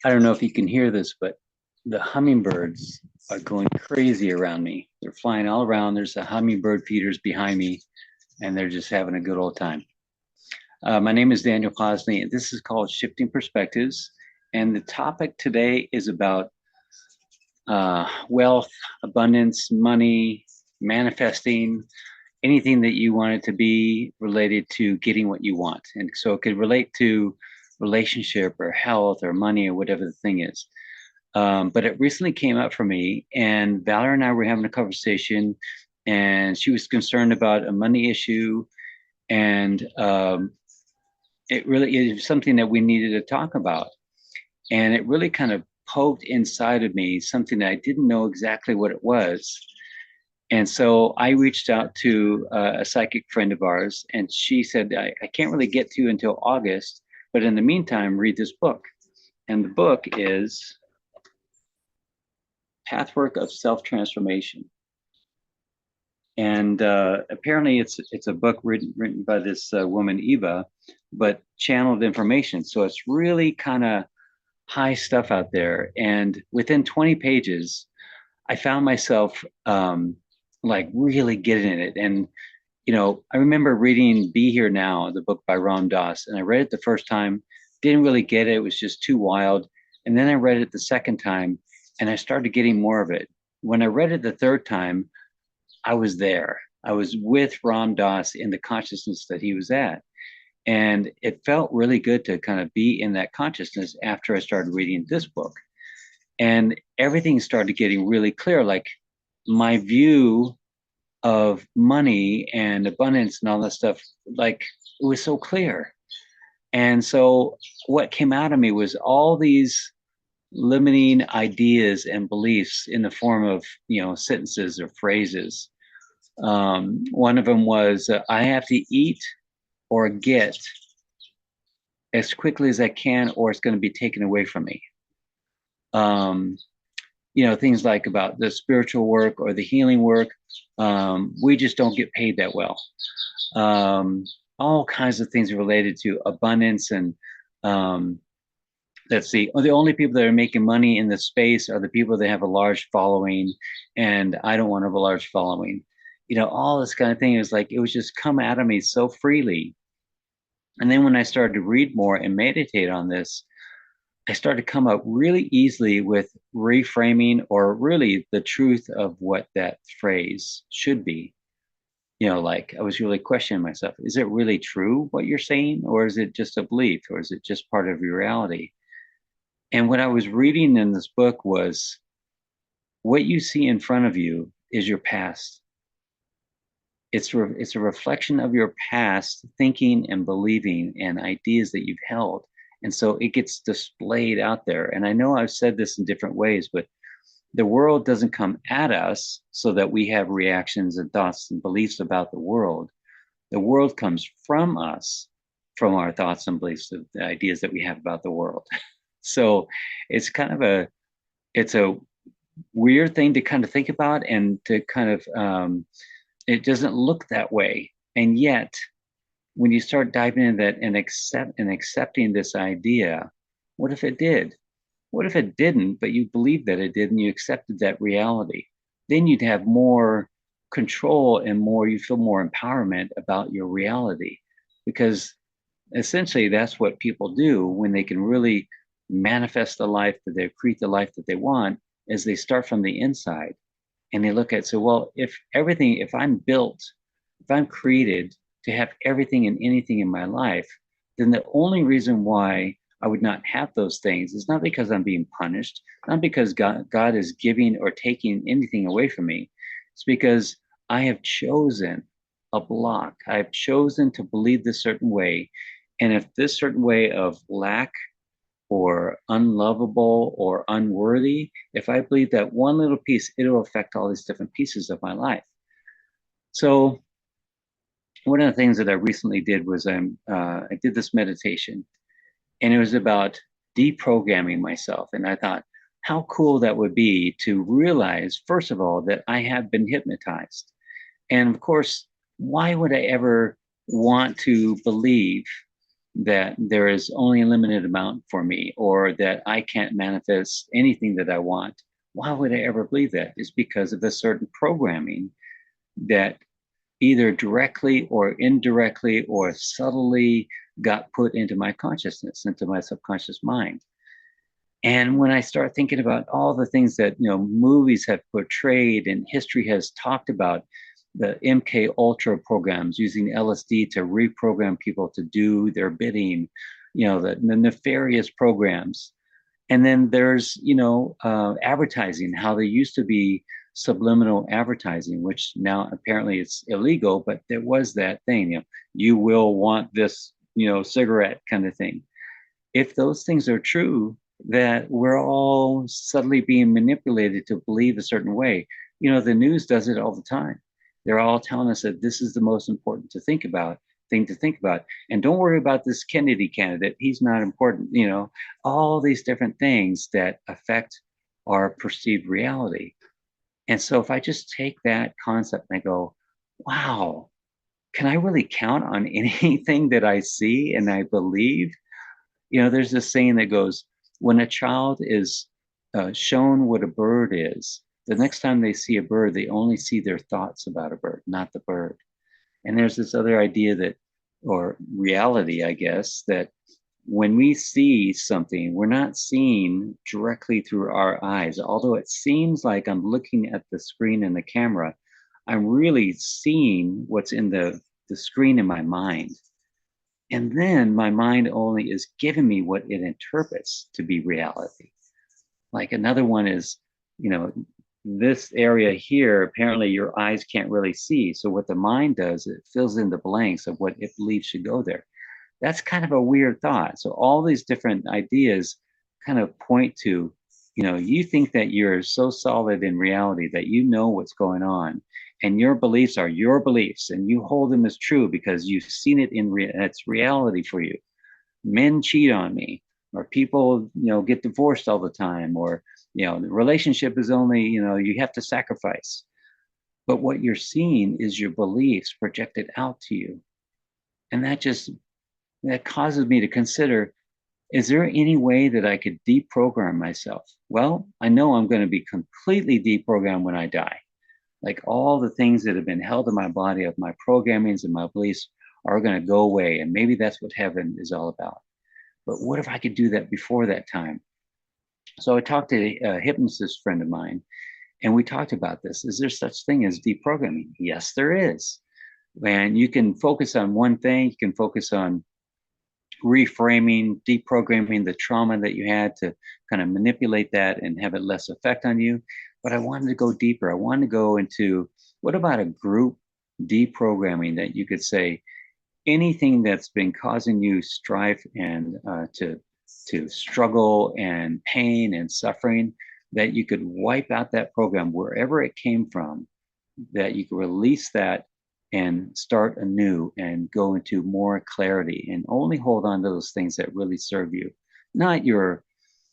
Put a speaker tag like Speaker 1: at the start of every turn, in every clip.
Speaker 1: I don't know if you can hear this, but the hummingbirds are going crazy around me. They're flying all around. There's the hummingbird feeders behind me, and they're just having a good old time. My name is Daniel Posney, and this is called Shifting Perspectives. And the topic today is about wealth, abundance, money, manifesting, anything that you want it to be related to getting what you want. And so it could relate to relationship or health or money or whatever the thing is. But it recently came up for me, and Valerie and I were having a conversation, and she was concerned about a money issue, and it really is something that we needed to talk about. And it really kind of poked inside of me something that I didn't know exactly what it was. And so I reached out to a psychic friend of ours, and she said, I can't really get to you until August, but in the meantime, read this book. And the book is Pathwork of Self-Transformation. And apparently it's a book written by this woman, Eva, but channeled information. So it's really kind of high stuff out there. And within 20 pages, I found myself like really getting it. And, you know, I remember reading Be Here Now, the book by Ram Dass, and I read it the first time, didn't really get it. It was just too wild. And then I read it the second time, and I started getting more of it. When I read it the third time, I was there. I was with Ram Dass in the consciousness that he was at. And it felt really good to kind of be in that consciousness after I started reading this book. And everything started getting really clear. Like my view of money and abundance and all that stuff, like it was so clear. And so what came out of me was all these limiting ideas and beliefs in the form of, you know, sentences or phrases. One of them was, I have to eat or get as quickly as I can, or it's going to be taken away from me. Um, you know, things like about the spiritual work or the healing work, we just don't get paid that well. All kinds of things related to abundance and let's see, the only people that are making money in the space are the people that have a large following, and I don't want to have a large following. You know, all this kind of thing is like, it was just come out of me so freely. And then when I started to read more and meditate on this, I started to come up really easily with reframing or really the truth of what that phrase should be. You know, like I was really questioning myself, is it really true what you're saying? Or is it just a belief? Or is it just part of your reality? And what I was reading in this book was what you see in front of you is your past. It's a reflection of your past thinking and believing and ideas that you've held. And so it gets displayed out there. And I know I've said this in different ways, but the world doesn't come at us so that we have reactions and thoughts and beliefs about the world. The world comes from us, from our thoughts and beliefs, the ideas that we have about the world. So it's kind of it's a weird thing to kind of think about and to kind of, it doesn't look that way. And yet, when you start diving into that and accepting this idea, what if it did? What if it didn't, but you believed that it did and you accepted that reality? Then you'd have more control and you feel more empowerment about your reality. Because essentially that's what people do when they can really manifest the life that they create, the life that they want, is they start from the inside and they look at, so, well, if I'm built, if I'm created to have everything and anything in my life, then the only reason why I would not have those things is not because I'm being punished, not because God is giving or taking anything away from me. It's because I have chosen a block. I have chosen to believe this certain way. And if this certain way of lack or unlovable or unworthy, if I believe that one little piece, it'll affect all these different pieces of my life. So one of the things that I recently did was I did this meditation, and it was about deprogramming myself. And I thought how cool that would be to realize, first of all, that I have been hypnotized. And of course, why would I ever want to believe that there is only a limited amount for me, or that I can't manifest anything that I want. Why would I ever believe that? It's because of a certain programming that either directly or indirectly or subtly got put into my consciousness, into my subconscious mind. And when I start thinking about all the things that movies have portrayed and history has talked about, the MK Ultra programs using LSD to reprogram people to do their bidding, the nefarious programs. And then there's advertising, how there used to be subliminal advertising, which now apparently it's illegal, but there was that thing, you will want this cigarette kind of thing. If those things are true, that we're all subtly being manipulated to believe a certain way. The news does it all the time. They're all telling us that this is the most important thing to think about. And don't worry about this Kennedy candidate. He's not important. All these different things that affect our perceived reality. And so if I just take that concept and I go, wow, can I really count on anything that I see and I believe? There's this saying that goes, when a child is shown what a bird is, the next time they see a bird, they only see their thoughts about a bird, not the bird. And there's this other idea that, or reality, I guess, that when we see something, we're not seeing directly through our eyes. Although it seems like I'm looking at the screen in the camera, I'm really seeing what's in the screen in my mind. And then my mind only is giving me what it interprets to be reality. Like another one is, you know, this area here, apparently your eyes can't really see. So what the mind does, it fills in the blanks of what it believes should go there. That's kind of a weird thought. So all these different ideas kind of point to, you think that you're so solid in reality that you know what's going on, and your beliefs are your beliefs, and you hold them as true because you've seen it it's reality for you. Men cheat on me, or people, get divorced all the time, or, the relationship is only, you have to sacrifice. But what you're seeing is your beliefs projected out to you. And that causes me to consider, is there any way that I could deprogram myself? Well, I know I'm going to be completely deprogrammed when I die. Like all the things that have been held in my body of my programmings and my beliefs are going to go away. And maybe that's what heaven is all about. But what if I could do that before that time? So I talked to a hypnotist friend of mine, and we talked about this. Is there such thing as deprogramming? Yes, there is. And you can focus on one thing. You can focus on reframing, deprogramming the trauma that you had to kind of manipulate that and have it less effect on you. But I wanted to go deeper. I wanted to go into, what about a group deprogramming, that you could say anything that's been causing you strife and to struggle and pain and suffering, that you could wipe out that program wherever it came from, that you could release that and start anew and go into more clarity and only hold on to those things that really serve you, not your,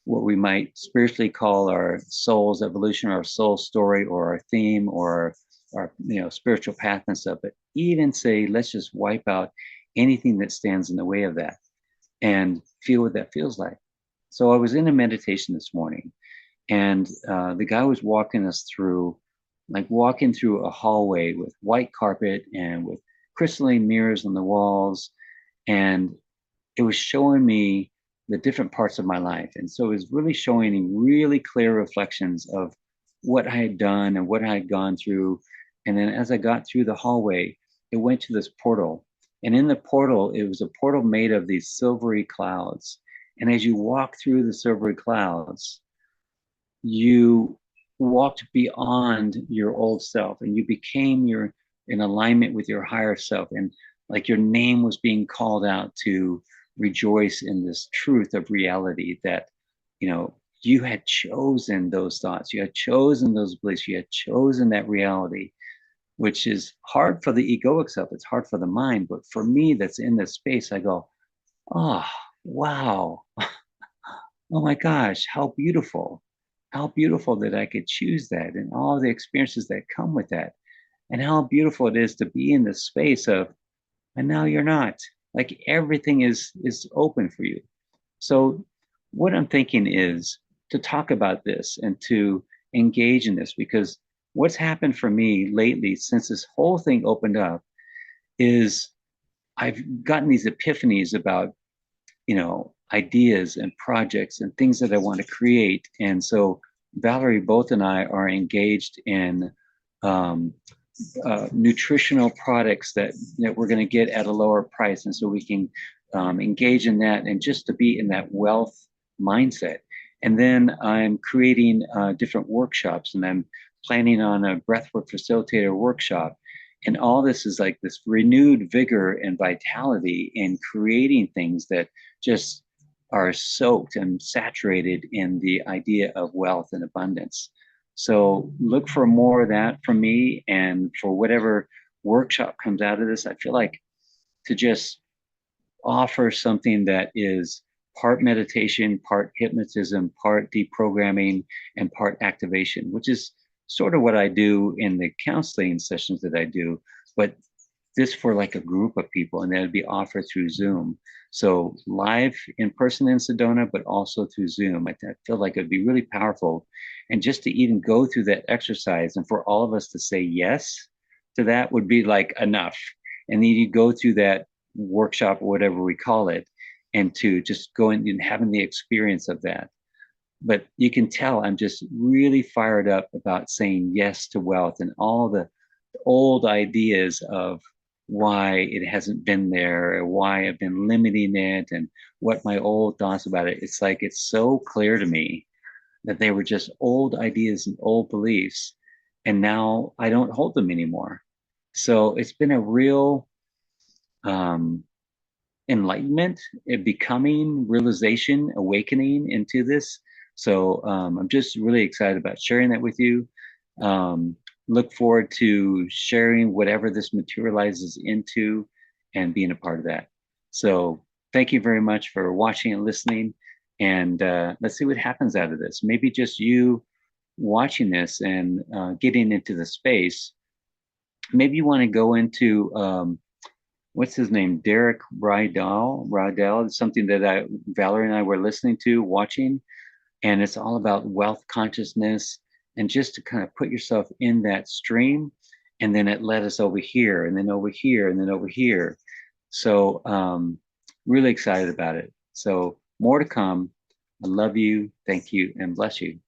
Speaker 1: what we might spiritually call our soul's evolution, or our soul story, or our theme, or our spiritual path and stuff. But even say, let's just wipe out anything that stands in the way of that and feel what that feels like. So I was in a meditation this morning, and the guy was walking us through, like walking through a hallway with white carpet and with crystalline mirrors on the walls. And it was showing me the different parts of my life. And so it was really showing me really clear reflections of what I had done and what I had gone through. And then as I got through the hallway, it went to this portal. And in the portal, it was a portal made of these silvery clouds. And as you walk through the silvery clouds, you walked beyond your old self, and you became in alignment with your higher self. And like your name was being called out to rejoice in this truth of reality, that, you had chosen those thoughts, you had chosen those beliefs, you had chosen that reality, which is hard for the egoic self. It's hard for the mind. But for me, that's in this space, I go, oh, wow. Oh my gosh, how beautiful. How beautiful that I could choose that, and all the experiences that come with that. And how beautiful it is to be in the space of, and now you're not. Like everything is open for you. So what I'm thinking is to talk about this and to engage in this, because what's happened for me lately since this whole thing opened up is I've gotten these epiphanies about, ideas and projects and things that I want to create. And so Valerie, both and I are engaged in um, nutritional products that we're going to get at a lower price, and so we can engage in that and just to be in that wealth mindset. And then I'm creating different workshops, and I'm planning on a breathwork facilitator workshop. And all this is like this renewed vigor and vitality in creating things that just are soaked and saturated in the idea of wealth and abundance. So look for more of that from me, and for whatever workshop comes out of this, I feel like to just offer something that is part meditation, part hypnotism, part deprogramming, and part activation, which is sort of what I do in the counseling sessions that I do, but this for like a group of people, and that would be offered through Zoom. So live in person in Sedona, but also through Zoom. I feel like it'd be really powerful. And just to even go through that exercise and for all of us to say yes to that would be like enough. And then you go through that workshop or whatever we call it, and to just go in and having the experience of that. But you can tell I'm just really fired up about saying yes to wealth and all the old ideas of why it hasn't been there, or why I've been limiting it, and what my old thoughts about it. It's like it's so clear to me that they were just old ideas and old beliefs, and now I don't hold them anymore. So it's been a real um, enlightenment, a becoming, realization, awakening into this. So I'm just really excited about sharing that with you. Look forward to sharing whatever this materializes into and being a part of that. So thank you very much for watching and listening. And let's see what happens out of this. Maybe just you watching this and getting into the space. Maybe you want to go into what's his name? Derek Rydell. It's something that Valerie and I were listening to, watching, and it's all about wealth consciousness and just to kind of put yourself in that stream, and then it led us over here, and then over here, and then over here. So really excited about it. So more to come. I love you. Thank you, and bless you.